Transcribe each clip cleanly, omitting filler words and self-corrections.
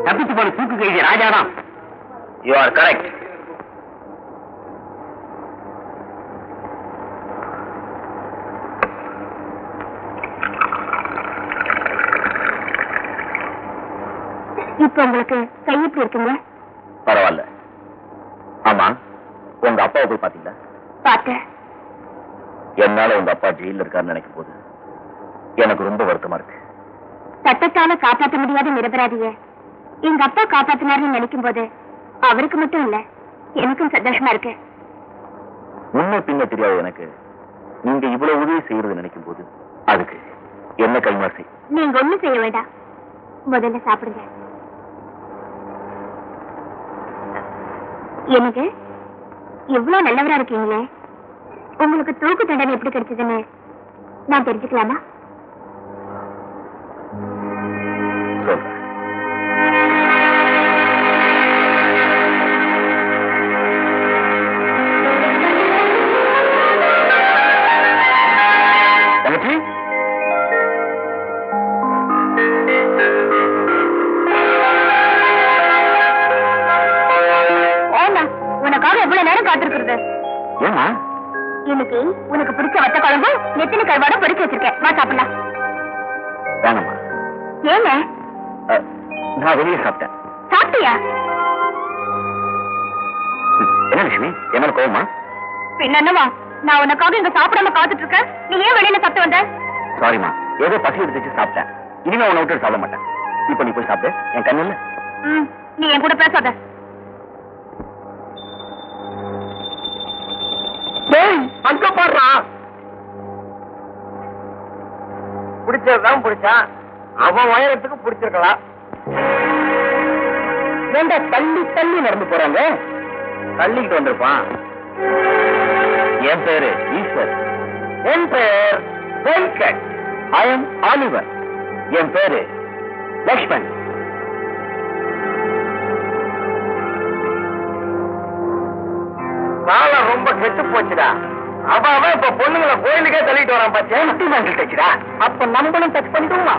தப்பிச்சு போன தூக்கு கைதி ராஜாதான். You are correct. இப்ப உங்களுக்கு கை எப்படி இருக்குங்க? பரவாயில்ல. ஆமா, உங்க அப்பாவை போய் பாத்தீங்களா? பார்த்தேன். என்னால உங்க அப்பா ஜெயில இருக்காருன்னு நினைக்கும் போது எனக்கு ரொம்ப வருத்தமா இருக்கு. சட்டத்தால காப்பாற்ற முடியாத நிரபராதிய எங்க அப்பா காப்பாத்தினாருன்னு நினைக்கும் போது அவருக்கு மட்டும் இல்ல, எனக்கும் சந்தோஷமா இருக்கு. முன்ன பின்ன தெரியாது எனக்கு நீங்க இவ்வளவு உதவி செய்யறது நினைக்கும் போது அதுக்கு என்ன கைமாறு செய். நீங்க ஒண்ணும் செய்ய வேண்டாம், முதல்ல சாப்பிடுங்க. எனக்கு எவ்வளவு நல்லவரா இருக்கீங்களே, உங்களுக்கு தூக்கு தண்டனை எப்படி கிடைச்சதுன்னு நான் தெரிஞ்சுக்கலாமா? உனக்காக எவ்வளவு நேரம் காத்திருக்கிறது. இன்னைக்கு உனக்கு பிடிச்ச வத்த குழம்பு நெத்திலி கருவாட பொறிச்சு வச்சிருக்கேன், வா சாப்பிடலாம். வேணாமா? ஏங்க? நான் வெளியே சாப்பிட்டேன். சாப்பிட்டியா? என்ன லட்சுமி, என்ன கோவமா? பின்ன என்னவா, நான் உனக்காக இங்க சாப்பிடாம காத்துட்டு இருக்கேன், நீ ஏன் வெளியில சாப்பிட்டு வந்த? சாரிமா, ஏதோ பசி எடுத்துச்சு சாப்பிட்டேன். இனிமே உன்னை விட்டு சாப்பிட மாட்டேன். இப்ப நீ போய் சாப்பிடு, என் கண்ணு இல்ல. நீ என் கூட பேசாத. அங்க பாடுறான். பிடிச்சதுதான் பிடிச்சான், அவன் உயரத்துக்கு பிடிச்சிருக்கலாம். ஏண்டா தள்ளி தள்ளி நடந்து போறாங்க? தள்ளிக்கிட்டு வந்திருப்பான். என் பேரு ஈஸ்வர். என் பெயர் வெங்கட். I am Oliver. என் பேரு லக்ஷ்மண். காலம் ரொம்ப கெட்டு போச்சுடா. அவன் இப்ப பொண்ணுங்களை கோயிலுக்கே தள்ளிட்டு வரான். பாத்தியா? அப்ப நம்மளும் டச் பண்ணிடுவோமா?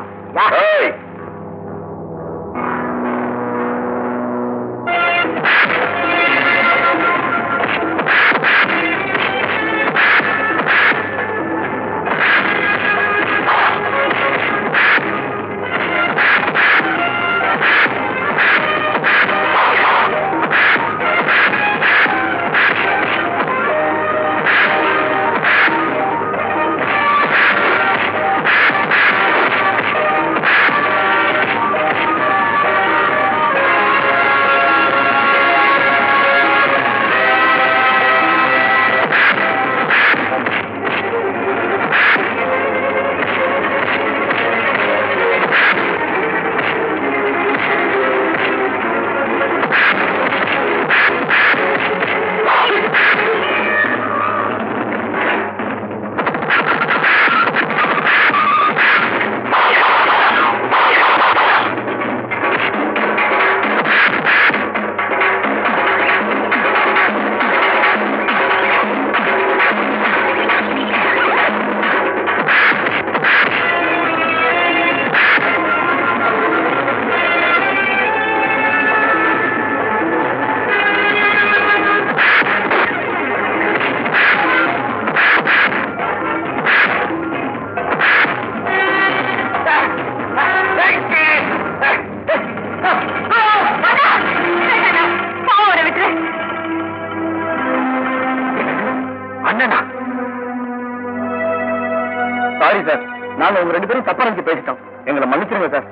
சாரி சார், நாங்க உங்க ரெண்டு பேரும் தப்பா நினைச்சு பேசிட்டோம். எங்களை மன்னிச்சிருங்க சார்.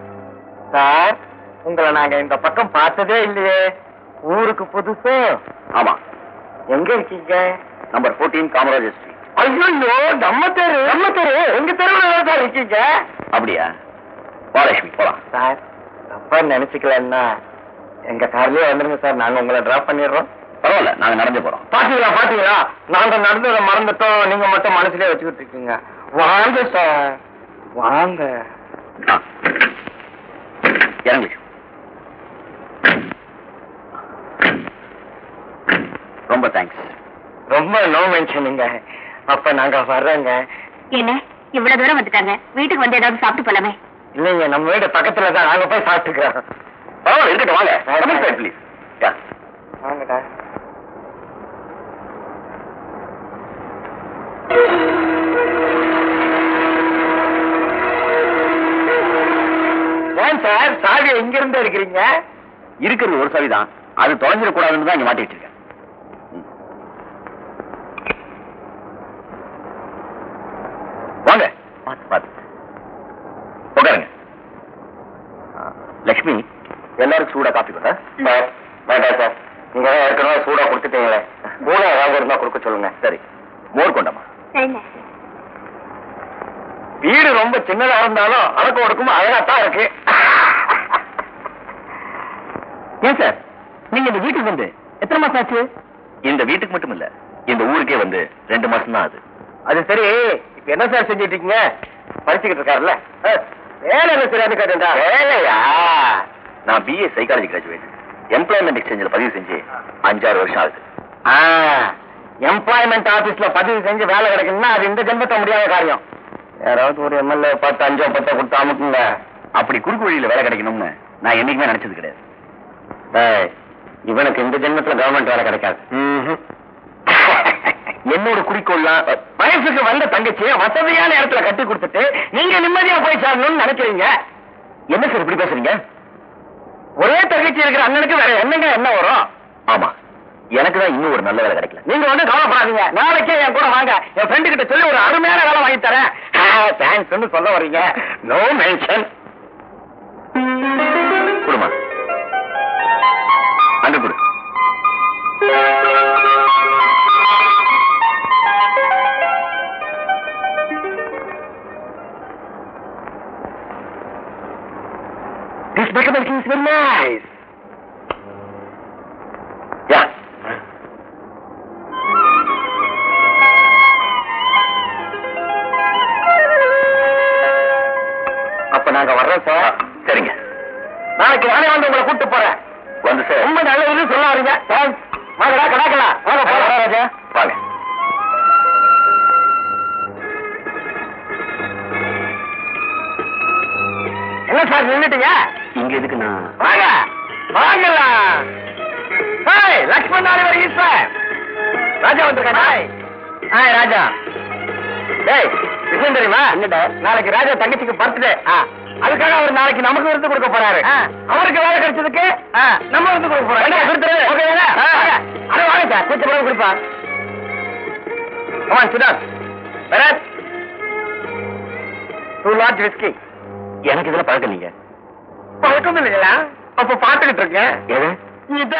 சார், உங்களை நாங்க இந்த பக்கம் பார்த்ததே இல்லையே. ஊருக்கு புதுசு? ஆமா. எங்க இருக்கீங்க? Number 14 Kamarajar street. ஐயோ, நம்ம தெரு. எங்க தெருவில் சார் இருக்கீங்க? அப்படியா? வாலட்சுமி போலாம். சார், தப்பா நினைச்சுக்கலன்னா எங்க கார்லயே வந்துருங்க சார், நாங்க உங்களை டிராப் பண்ணிடுறோம். பரவாயில்ல, நாங்க நடந்து போறோம். பாத்தீங்களா, நாங்க நடந்ததை மறந்துட்டோம், நீங்க மட்டும் மனசுலயே வச்சுக்கிட்டு இருக்கீங்க. வாங்க சார், வாங்க. இறங்கு. ரொம்ப தேங்க்ஸ். ரொம்ப நோ மென்ஷனுங்க. அப்ப நாங்க வர்றோங்க. என்ன இவ்வளவு தூரம் வந்துட்டாங்க, வீட்டுக்கு வந்து ஏதாவது சாப்பிட்டு போலாமே. இல்லைங்க, நம்ம வீடு பக்கத்துல தான், நாங்க போய் சாப்பிட்டுக்கிறோம். பரவாயில்ல, இருக்கட்டும், வாங்க ப்ளீஸ். வாங்கடா. ஏன் சார் சாவி எங்க இருந்து இருக்கிறீங்க? இருக்கிறது ஒரு சாவி தான், அது தொலைஞ்சிடக்கூடாதுன்னு தான் இங்க மாட்டி வச்சிருக்கேன். வாங்க, பார்த்து பார்த்து உட்காருங்க. லட்சுமி, எல்லாருக்கும் சூடா காப்பி கொண்டா? வேண்டாம் சார், நீங்க ஏற்கனவே சூடா கொடுத்துட்டீங்களே, கூட ஏதாவது இருந்தா கொடுக்க சொல்லுங்க. சரி, மோர் கொண்டாமா. சரிங்க. வீடு ரொம்ப சின்னதா இருந்தாலும் அழகு ஒடுக்கும் அழகாத்தான் இருக்கு. ஏன் சார், நீங்க இந்த வீட்டுக்கு வந்து எத்தனை மாசம் ஆச்சு? இந்த வீட்டுக்கு மட்டும் இல்ல, இந்த ஊருக்கே வந்து 2 மாசம் தான் ஆகுது. அது சரி, இப்ப என்ன சார் செஞ்சுட்டு இருக்கீங்க? படிச்சுக்கிட்டு இருக்காருல்ல, வேலை என்ன தெரியாது கேட்டா? வேலையா? நான் BA சைக்காலஜி கிராஜுவேட். எம்ப்ளாய்மெண்ட் எக்ஸ்சேஞ்சில் பதிவு செஞ்சு 5-6 வருஷம் ஆகுது. எம்ப்ளாய்மெண்ட் ஆபீஸ்ல பதிவு செஞ்சு வேலை கிடைக்கணும்னா அது இந்த ஜென்மத்தை முடியாத காரியம். யாராவது ஒரு MLA 10 5 10 கொடுத்து அமுக்குங்க. அப்படி குறுக்கு வழியில வேலை கிடைக்கணும்னு நான் என்னைக்குமே நினைச்சது கிடையாது. இவனுக்கு இந்த ஜென்மத்துல கவர்மெண்ட் வேலை கிடைக்காது. என்னோட குறிக்கோள்லாம் வயசுக்கு வந்த தங்கச்சியை வசதியான இடத்துல கட்டி கொடுத்துட்டு நீங்க நிம்மதியா போய் சேரணும்னு நினைக்கிறீங்க. என்ன சார் இப்படி பேசுறீங்க? ஒரே தங்கச்சி இருக்கிற அண்ணனுக்கு வேற என்னங்க என்ன வரும்? ஆமா, எனக்கு தான் இன்னும் ஒரு நல்ல வேலை கிடைக்கல. நீங்க வந்து கவலைப்படாதீங்க, நாளைக்கே என் கூட வாங்க, என் ஃப்ரெண்டு கிட்ட சொல்லி ஒரு அருமையான வேலை வாங்கி தரேன். தேங்க்ஸ் சொல்ல வர்றீங்க. No mention. குடுமா அங்க கொடு. This becoming is very nice. Yeah. அப்ப நாங்க வர்றோம் சார். சரிங்க, நாளைக்கு நானே வந்து உங்களை கூட்டு போறேன். வந்து சார். ரொம்ப நல்லது சொல்ல வரீங்க. வாங்கடா கடாக்கலாம். வாங்க போலாம் ராஜா. வாங்க. என்ன சார் நின்னுட்டீங்க? இங்க எதுக்கு நான்? வாங்க வாங்கலாம். ஹாய் லக்ஷ்மண் நாளை வருகை சார். ராஜா வந்திருக்காங்க. ஹாய் ராஜா. டேய் விஷயம் தெரியுமா? என்னடா? நாளைக்கு ராஜா தங்கச்சிக்கு பர்த்டே. அதுக்காக அவர் நாளைக்கு நமக்கு விருந்து கொடுக்க போறாரு. அவருக்கு வேலை கிடைச்சதுக்கு நம்ம விருந்து கொடுக்க போறோம். ஓகே தானே? அட வாங்க சார், கொஞ்சம் பணம் கொடுப்பா. Come on sit down. Bharat 2 large whiskey. எனக்கு இதுல பழக்கம் இல்லைங்க. பழக்கம் இல்லைங்களா? அப்ப பாத்துக்கிட்டு இருக்கேன். எது? இத